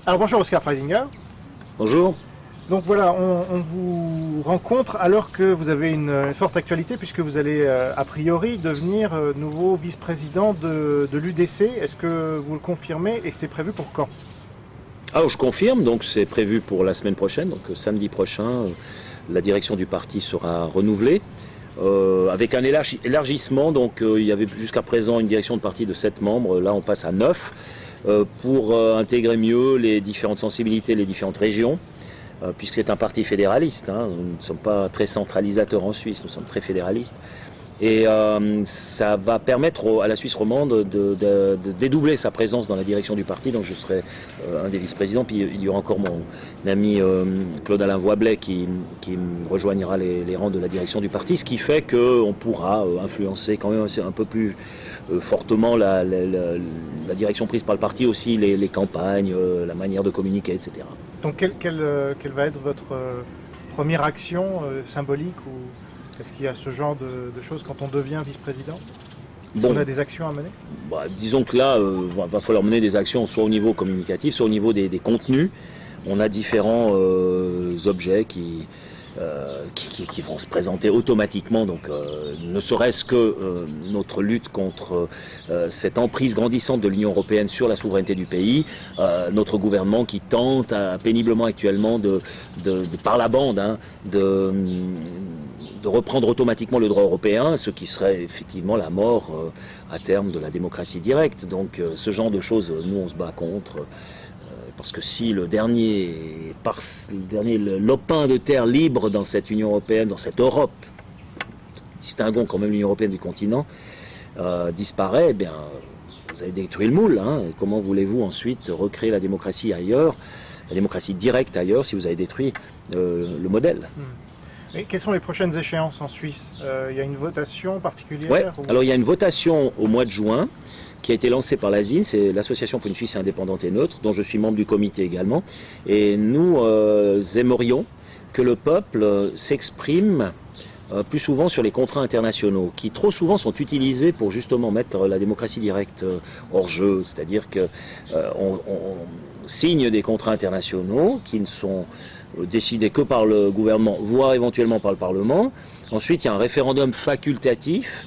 Alors bonjour Oscar Freisinger. Bonjour. Donc voilà, on vous rencontre alors que vous avez une forte actualité puisque vous allez a priori devenir nouveau vice-président de l'UDC. Est-ce que vous le confirmez et c'est prévu pour quand? Alors je confirme, donc c'est prévu pour la semaine prochaine, donc samedi prochain, la direction du parti sera renouvelée. Avec un élargissement, donc il y avait jusqu'à présent une direction de parti de 7 membres, là on passe à 9 pour intégrer mieux les différentes sensibilités, les différentes régions, puisque c'est un parti fédéraliste, hein. Nous ne sommes pas très centralisateurs en Suisse, nous sommes très fédéralistes. Et ça va permettre à la Suisse romande de dédoubler sa présence dans la direction du parti. Donc je serai un des vice-présidents. Puis il y aura encore mon ami Claude-Alain Voiblet qui me rejoignera les rangs de la direction du parti. Ce qui fait qu'on pourra influencer quand même un peu plus fortement la direction prise par le parti, aussi les campagnes, la manière de communiquer, etc. Donc quelle va être votre première action symbolique ou... Est-ce qu'il y a ce genre de choses quand on devient vice-président? Est-ce qu'on a des actions à mener? Disons que là, il va falloir mener des actions soit au niveau communicatif, soit au niveau des contenus. On a différents objets qui vont se présenter automatiquement. Donc, ne serait-ce que notre lutte contre cette emprise grandissante de l'Union européenne sur la souveraineté du pays, notre gouvernement qui tente péniblement actuellement par la bande, hein, de reprendre automatiquement le droit européen, ce qui serait effectivement la mort à terme de la démocratie directe. Donc ce genre de choses, nous on se bat contre, parce que si le dernier lopin de terre libre dans cette Union européenne, dans cette Europe, distinguons quand même l'Union européenne du continent, disparaît, eh bien, vous avez détruit le moule, hein. Comment voulez-vous ensuite recréer la démocratie ailleurs, la démocratie directe ailleurs, si vous avez détruit le modèle? Et quelles sont les prochaines échéances en Suisse? Il y a une votation particulière? Ouais. Alors il y a une votation au mois de juin qui a été lancée par l'ASIN, c'est l'Association pour une Suisse indépendante et neutre, dont je suis membre du comité également. Et nous aimerions que le peuple s'exprime plus souvent sur les contrats internationaux, qui trop souvent sont utilisés pour justement mettre la démocratie directe hors jeu. C'est-à-dire qu'on signe des contrats internationaux qui ne sont décidé que par le gouvernement, voire éventuellement par le Parlement. Ensuite, il y a un référendum facultatif,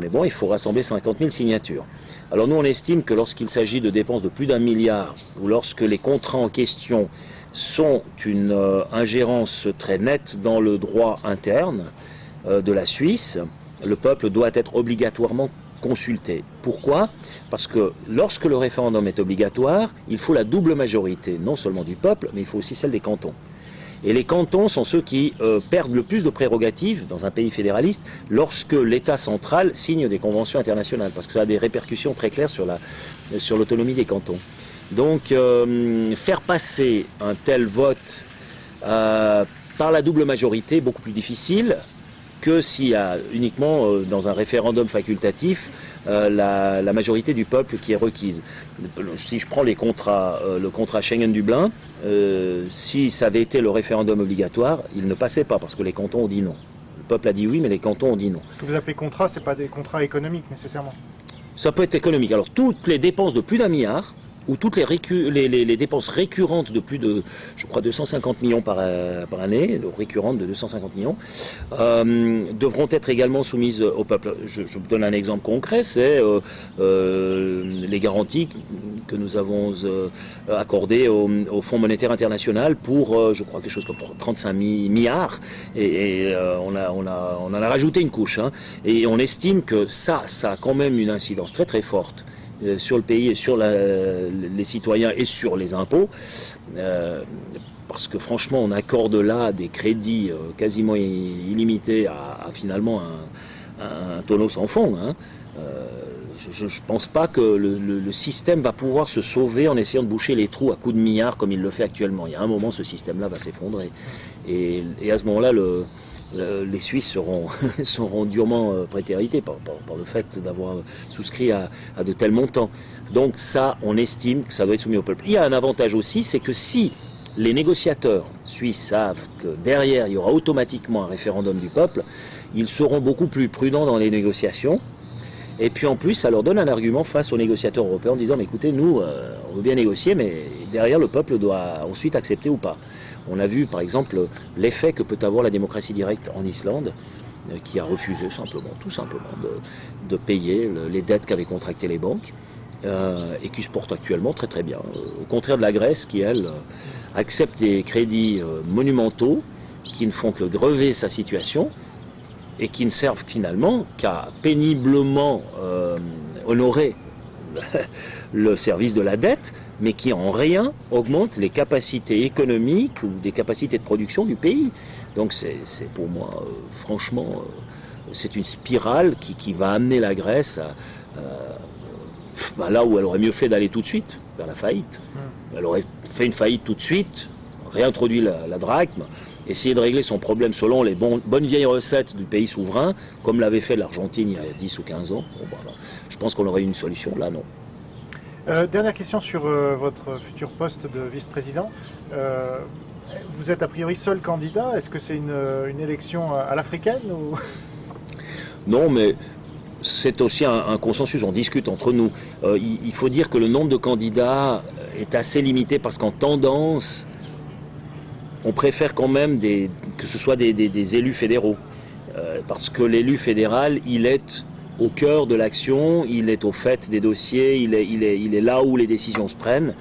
mais bon, il faut rassembler 50 000 signatures. Alors nous, on estime que lorsqu'il s'agit de dépenses de plus d'1 milliard, ou lorsque les contrats en question sont une ingérence très nette dans le droit interne de la Suisse, le peuple doit être obligatoirement consulté. Pourquoi? Parce que lorsque le référendum est obligatoire, il faut la double majorité, non seulement du peuple, mais il faut aussi celle des cantons. Et les cantons sont ceux qui perdent le plus de prérogatives dans un pays fédéraliste lorsque l'État central signe des conventions internationales, parce que ça a des répercussions très claires sur l'autonomie des cantons. Donc faire passer un tel vote par la double majorité est beaucoup plus difficile que s'il y a uniquement dans un référendum facultatif la majorité du peuple qui est requise. Si je prends le contrat Schengen-Dublin, si ça avait été le référendum obligatoire, il ne passait pas parce que les cantons ont dit non. Le peuple a dit oui, mais les cantons ont dit non. Ce que vous appelez contrat, ce n'est pas des contrats économiques nécessairement? Ça peut être économique. Alors toutes les dépenses de plus d'1 milliard, ou toutes les dépenses récurrentes de plus de, je crois, 250 millions par année, récurrentes de 250 millions, devront être également soumises au peuple. Je vous donne un exemple concret, c'est les garanties que nous avons accordées au Fonds monétaire international pour, je crois, quelque chose comme 35 milliards, et on en a rajouté une couche, hein, et on estime que ça a quand même une incidence très très forte sur le pays et sur les citoyens et sur les impôts, parce que franchement on accorde là des crédits quasiment illimités à finalement un tonneau sans fond, hein. Je ne pense pas que le système va pouvoir se sauver en essayant de boucher les trous à coups de milliards comme il le fait actuellement. Il y a un moment, ce système-là va s'effondrer, et à ce moment-là les Suisses seront durement prétérités par le fait d'avoir souscrit à de tels montants. Donc ça, on estime que ça doit être soumis au peuple. Il y a un avantage aussi, c'est que si les négociateurs suisses savent que derrière, il y aura automatiquement un référendum du peuple, ils seront beaucoup plus prudents dans les négociations, Et puis en plus, ça leur donne un argument face aux négociateurs européens en disant, mais écoutez, nous, on veut bien négocier, mais derrière, le peuple doit ensuite accepter ou pas. On a vu, par exemple, l'effet que peut avoir la démocratie directe en Islande, qui a refusé tout simplement, de payer les dettes qu'avaient contractées les banques, et qui se porte actuellement très très bien. Au contraire de la Grèce, qui, elle, accepte des crédits monumentaux, qui ne font que grever sa situation, et qui ne servent finalement qu'à péniblement honorer le service de la dette, mais qui en rien augmentent les capacités économiques ou des capacités de production du pays. Donc c'est pour moi, franchement, c'est une spirale qui va amener la Grèce là où elle aurait mieux fait d'aller tout de suite, vers la faillite. Elle aurait fait une faillite tout de suite, réintroduit la drachme, essayer de régler son problème selon les bonnes vieilles recettes du pays souverain, comme l'avait fait l'Argentine il y a 10 ou 15 ans. Bon, je pense qu'on aurait eu une solution. Là, non. Dernière question sur votre futur poste de vice-président. Vous êtes a priori seul candidat. Est-ce que c'est une élection à l'africaine ou... Non, mais c'est aussi un consensus. On discute entre nous. Il faut dire que le nombre de candidats est assez limité parce qu'en tendance, on préfère quand même que ce soit des élus fédéraux. Parce que l'élu fédéral, il est au cœur de l'action, il est au fait des dossiers, il est là où les décisions se prennent.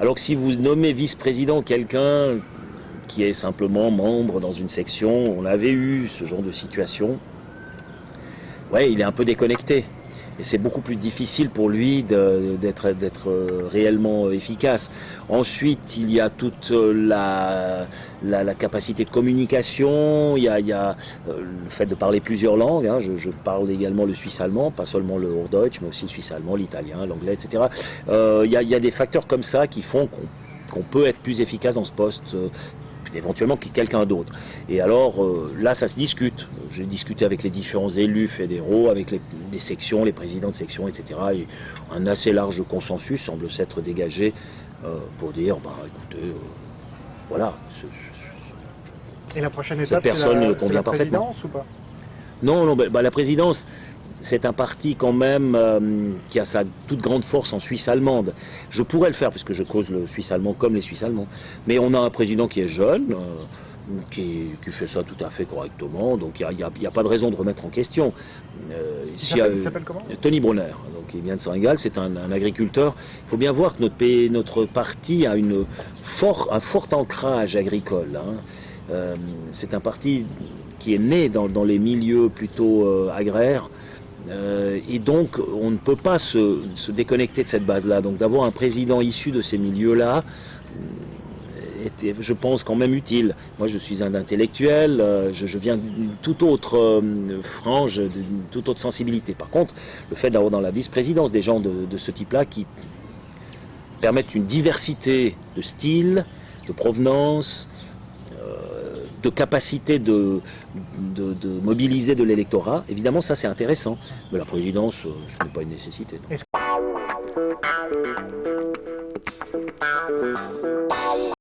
Alors que si vous nommez vice-président quelqu'un qui est simplement membre dans une section, on avait eu ce genre de situation, ouais, il est un peu déconnecté. Et c'est beaucoup plus difficile pour lui d'être réellement efficace. Ensuite, il y a toute la capacité de communication, il y a le fait de parler plusieurs langues. Hein. Je parle également le suisse-allemand, pas seulement le Hochdeutsch, mais aussi le suisse-allemand, l'italien, l'anglais, etc. Il y a des facteurs comme ça qui font qu'on peut être plus efficace dans ce poste, éventuellement que quelqu'un d'autre. Et alors là, ça se discute. J'ai discuté avec les différents élus fédéraux, avec les sections, les présidents de sections, etc. Et un assez large consensus semble s'être dégagé pour dire, écoutez, voilà. Et la prochaine étape, c'est la présidence ou pas? Non, la présidence, c'est un parti quand même qui a sa toute grande force en Suisse allemande. Je pourrais le faire parce que je cause le suisse allemand comme les Suisses allemands. Mais on a un président qui est jeune, qui fait ça tout à fait correctement. Donc il n'y a pas de raison de remettre en question. Il s'appelle comment? Tony Brunner. Donc il vient de Saint-Gall, c'est un agriculteur. Il faut bien voir que notre parti a un fort ancrage agricole. Hein. C'est un parti qui est né dans les milieux plutôt agraires. Et donc, on ne peut pas se déconnecter de cette base-là. Donc, d'avoir un président issu de ces milieux-là était, je pense, quand même utile. Moi, je suis un intellectuel, je viens d'une toute autre frange, d'une toute autre sensibilité. Par contre, le fait d'avoir dans la vice-présidence des gens de ce type-là qui permettent une diversité de styles, de provenance, de capacité de mobiliser de l'électorat, évidemment ça c'est intéressant, mais la présidence ce n'est pas une nécessité. Non.